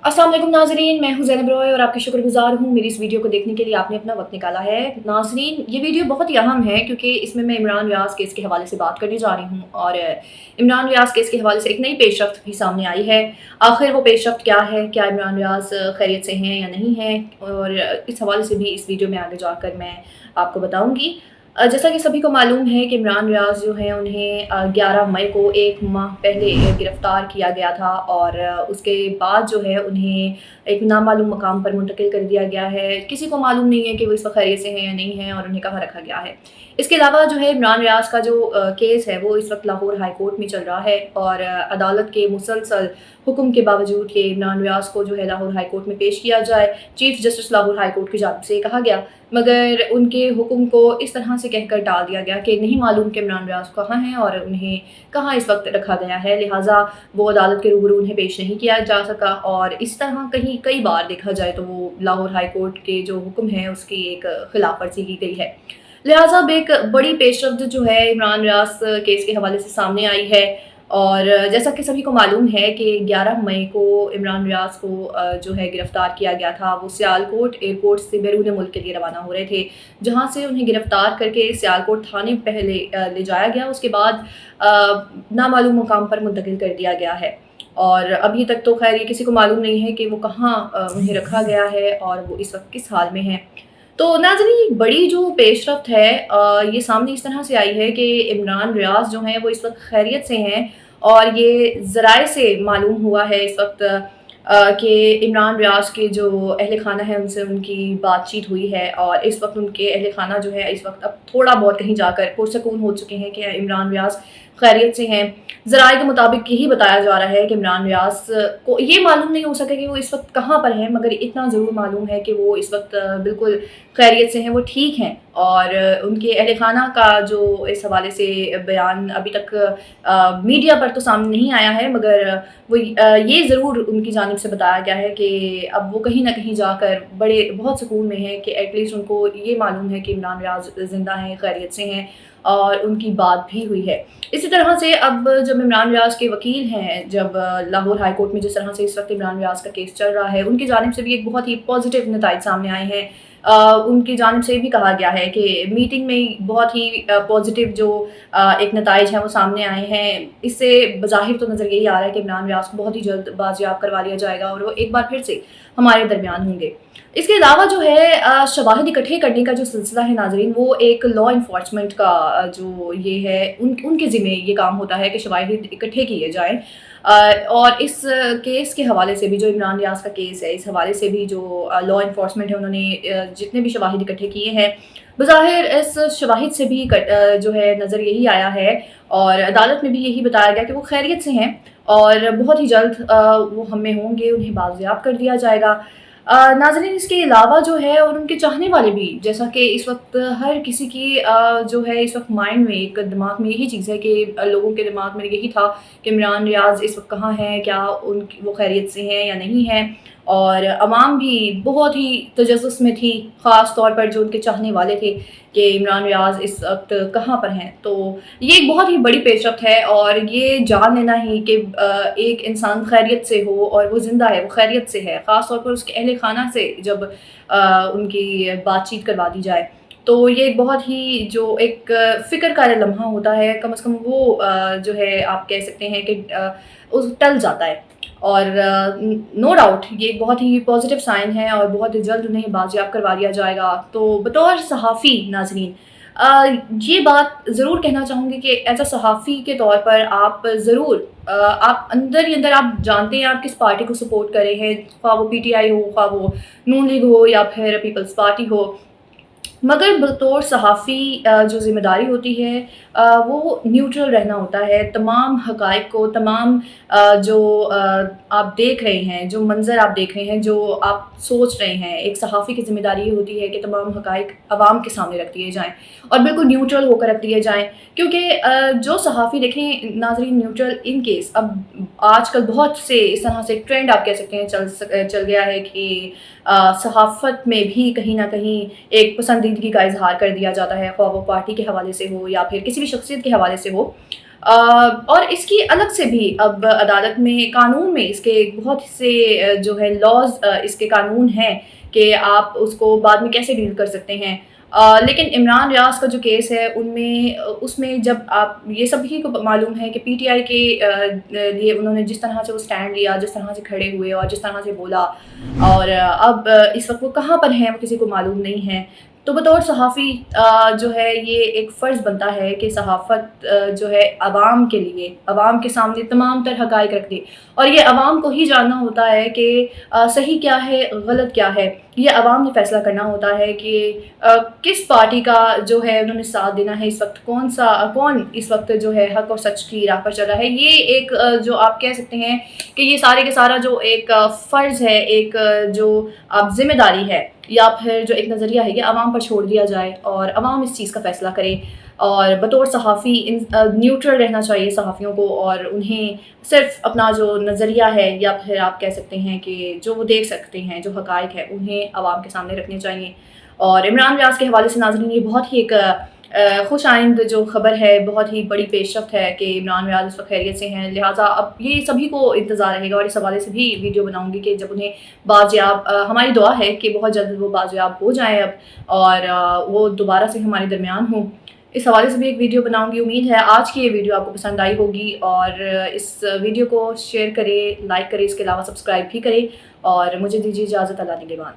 अस्सलाम वालेकुम नाज़रीन, मैं हूं ज़ैनब रॉय और आपकी शुक्रगुज़ार हूं मेरी इस वीडियो को देखने के लिए आपने अपना वक्त निकाला है। नाज़रीन, ये वीडियो बहुत ही अहम है क्योंकि इसमें मैं इमरान रियाज़ केस के हवाले से बात करने जा रही हूं और इमरान रियाज़ केस के हवाले से एक नई पेशरफ्त भी सामने आई है। आखिर वो पेशरफ्त क्या है, क्या इमरान रियाज़ खैरियत से हैं या नहीं हैं, और इस हवाले से भी इस वीडियो में आगे जाकर मैं आपको बताऊँगी। जैसा कि सभी को मालूम है कि इमरान रियाज़ जो हैं उन्हें 11 मई को एक माह पहले गिरफ़्तार किया गया था और उसके बाद जो है उन्हें एक नामालूम मकाम पर मुंतकिल कर दिया गया है। किसी को मालूम नहीं है कि वो इस वक्त खैरियत से हैं या नहीं हैं और उन्हें कहाँ रखा गया है। इसके अलावा जो है इमरान रियाज़ का जो केस है वो इस वक्त लाहौर हाई कोर्ट में चल रहा है और अदालत के मुसलसल हुक्म के बावजूद कि इमरान रियाज़ को जो है लाहौर हाई कोर्ट में पेश किया जाए, chief justice Lahore high court की जानिब से कहा गया, मगर उनके हुक्म को इस तरह से कहकर टाल दिया गया कि नहीं मालूम कि इमरान रियाज़ कहाँ हैं और उन्हें कहाँ इस वक्त रखा गया है, लिहाजा वो अदालत के रूबरू उन्हें पेश नहीं किया जा सका। और इस तरह कई बार देखा जाए तो वो लाहौर हाई कोर्ट के जो हुक्म है उसकी एक खिलाफ वर्जी की गई है। लिहाजा अब एक बड़ी पेशरफ्त जो है इमरान रियाज़ केस के हवाले से सामने आई है और जैसा कि सभी को मालूम है कि 11 मई को इमरान रियाज़ को जो है गिरफ़्तार किया गया था। वो सियालकोट एयरपोर्ट से बैरून मुल्क के लिए रवाना हो रहे थे, जहां से उन्हें गिरफ़्तार करके सियालकोट थाने पहले ले जाया गया, उसके बाद नामालूम मुकाम पर मुंतकिल कर दिया गया है। और अभी तक तो खैर ये किसी को मालूम नहीं है कि वो कहाँ उन्हें रखा गया है और वो इस वक्त किस हाल में हैं। तो नाज़रीन, बड़ी जो पेशरफ्त है ये सामने इस तरह से आई है कि इमरान रियाज़ जो हैं वो इस वक्त खैरियत से हैं और ये ज़राए से मालूम हुआ है इस वक्त कि इमरान रियाज़ के जो अहल खाना है उनसे उनकी बातचीत हुई है और इस वक्त उनके अहल खाना जो है इस वक्त अब थोड़ा बहुत कहीं जाकर पुरसकून हो चुके हैं कि इमरान रियाज़ खैरियत से हैं। ज़राए के मुताबिक यही बताया जा रहा है कि इमरान रियाज़ को ये मालूम नहीं हो सका कि वो इस वक्त कहाँ पर हैं, मगर इतना ज़रूर मालूम है कि वो इस वक्त बिल्कुल खैरियत से हैं, वो ठीक हैं। और उनके अहल खाना का जो इस हवाले से बयान अभी तक मीडिया पर तो सामने नहीं आया है, मगर वो ये ज़रूर उनकी जानिब से बताया गया है कि अब वो कहीं ना कहीं जाकर बहुत सुकून में हैं कि एटलीस्ट उनको ये मालूम है कि इमरान रियाज़ ज़िंदा हैं, खैरियत से हैं और उनकी बात भी हुई है। इसी तरह से अब जब इमरान रियाज़ के वकील हैं, जब लाहौर हाई कोर्ट में जिस तरह से इस वक्त इमरान रियाज़ का केस चल रहा है, उनकी जानिब से भी एक बहुत ही पॉजिटिव नताइज सामने आए हैं। उनकी जानिब से भी कहा गया है कि मीटिंग में बहुत ही पॉजिटिव जो एक नताइज हैं वो सामने आए हैं। इससे बज़ाहिर तो नज़र यही आ रहा है कि इमरान रियाज़ को बहुत ही जल्द बाजियाब करवा लिया जाएगा और वो एक बार फिर से हमारे दरमियान होंगे। इसके अलावा जो है शवाहिद इकट्ठे करने का जो सिलसिला है नाज़रीन, वो एक लॉ इन्फोर्समेंट का जो ये है उनके ज़िम्मे ये काम होता है कि शवाहिद इकट्ठे किए जाएँ। और इस केस के हवाले से भी, जो इमरान रियाज़ का केस है, इस हवाले से भी जो लॉ इन्फोर्समेंट है उन्होंने जितने भी शवाहिद इकट्ठे किए हैं, बज़ाहिर इस शवाहिद से भी जो है नज़र यही आया है और अदालत में भी यही बताया गया कि वो खैरियत से हैं और बहुत ही जल्द वो हम में होंगे, उन्हें बाजियाब कर दिया जाएगा। नाज़रीन, इसके अलावा जो है और उनके चाहने वाले भी, जैसा कि इस वक्त हर किसी की जो है इस वक्त माइंड में, एक दिमाग में यही चीज़ है कि लोगों के दिमाग में यही था कि इमरान रियाज़ इस वक्त कहाँ हैं, क्या वो खैरियत से हैं या नहीं हैं। और अवाम भी बहुत ही तजस्सुस में थी, ख़ास तौर पर जो उनके चाहने वाले थे कि इमरान रियाज़ इस वक्त कहाँ पर हैं। तो ये एक बहुत ही बड़ी पेशरफ्त है और ये जान लेना ही कि एक इंसान खैरियत से हो और वो ज़िंदा है, वो खैरियत से है, ख़ास तौर पर उसके अहल खाना से जब उनकी बातचीत करवा दी जाए, तो ये बहुत ही जो एक फ़िक्र का लम्हा होता है, कम से कम वो जो है आप कह सकते हैं कि उस टल जाता है। और नो डाउट ये एक बहुत ही पॉजिटिव साइन है और बहुत ही जल्द उन्हें बाजियाब करवा दिया जाएगा। तो बतौर सहाफ़ी नाज़रीन, ये बात ज़रूर कहना चाहूँगी कि एज़ अ सहाफ़ी के तौर पर आप ज़रूर आप अंदर ही अंदर आप जानते हैं आप किस पार्टी को सपोर्ट कर रहे हैं, ख्वाह वो PTI हो, ख्वाह वो नून लीग हो या फिर पीपल्स पार्टी हो, मगर बतौर सहाफ़ी जो ज़िम्मेदारी होती है वो न्यूट्रल रहना होता है। तमाम हक़ाइक़ को, तमाम जो आप देख रहे हैं, जो मंज़र आप देख रहे हैं, जो आप सोच रहे हैं, एक सहाफ़ी की ज़िम्मेदारी ये होती है कि तमाम हक़ाइक़ आवाम के सामने रख दिए जाएँ और बिल्कुल न्यूट्रल होकर रख दिए जाएँ। क्योंकि जो सहाफ़ी देखें नाज़रीन, न्यूट्रल इन केस अब आजकल बहुत से इस तरह से एक ट्रेंड आप कह सकते हैं चल गया है कि सहाफ़त में भी कहीं न कहीं एक पसंदीदगी का इज़हार कर दिया जाता है, ख्वाह वो पार्टी के हवाले से हो या फिर किसी भी शख्सियत के हवाले से हो। اور اس کی الگ سے بھی اب عدالت میں قانون میں اس کے بہت سے جو ہے لاز اس کے قانون ہیں کہ آپ اس کو بعد میں کیسے ڈیل کر سکتے ہیں۔ لیکن عمران ریاض کا جو کیس ہے اس میں جب آپ یہ سبھی کو معلوم ہے کہ پی ٹی آئی کے لیے انہوں نے جس طرح سے وہ سٹینڈ لیا، جس طرح سے کھڑے ہوئے اور جس طرح سے بولا، اور اب اس وقت وہ کہاں پر ہیں وہ کسی کو معلوم نہیں ہے۔ تو بطور صحافی جو ہے یہ ایک فرض بنتا ہے کہ صحافت جو ہے عوام کے لیے، عوام کے سامنے تمام تر حقائق رکھ دے، اور یہ عوام کو ہی جاننا ہوتا ہے کہ صحیح کیا ہے، غلط کیا ہے۔ یہ عوام نے فیصلہ کرنا ہوتا ہے کہ کس پارٹی کا جو ہے انہوں نے ساتھ دینا ہے، اس وقت کون اس وقت جو ہے حق اور سچ کی راہ پر چل رہا ہے۔ یہ ایک جو آپ کہہ سکتے ہیں کہ یہ سارے کے سارا جو ایک فرض ہے، ایک جو آپ ذمہ داری ہے یا پھر جو ایک نظریہ ہے، یہ عوام پر چھوڑ دیا جائے اور عوام اس چیز کا فیصلہ کرے۔ اور بطور صحافی نیوٹرل رہنا چاہیے صحافیوں کو، اور انہیں صرف اپنا جو نظریہ ہے یا پھر آپ کہہ سکتے ہیں کہ جو وہ دیکھ سکتے ہیں، جو حقائق ہے، انہیں عوام کے سامنے رکھنے چاہیے۔ اور عمران ریاض کے حوالے سے ناظرین یہ بہت ہی ایک خوش آئند جو خبر ہے، بہت ہی بڑی پیش رفت ہے کہ عمران ریاض اس وقت خیریت سے ہیں، لہٰذا اب یہ سبھی کو انتظار رہے گا، اور اس حوالے سے بھی ویڈیو بناؤں گی کہ جب انہیں بازیاب، ہماری دعا ہے کہ بہت جلد وہ بازیاب ہو جائیں اب، اور وہ دوبارہ سے ہمارے درمیان ہوں۔ اس حوالے سے بھی ایک ویڈیو بناؤں گی۔ امید ہے آج کی یہ ویڈیو آپ کو پسند آئی ہوگی، اور اس ویڈیو کو شیئر کریں، لائک کریں، اس کے علاوہ سبسکرائب بھی کریں، اور مجھے دیجیے اجازت۔ اللہ نگہبان۔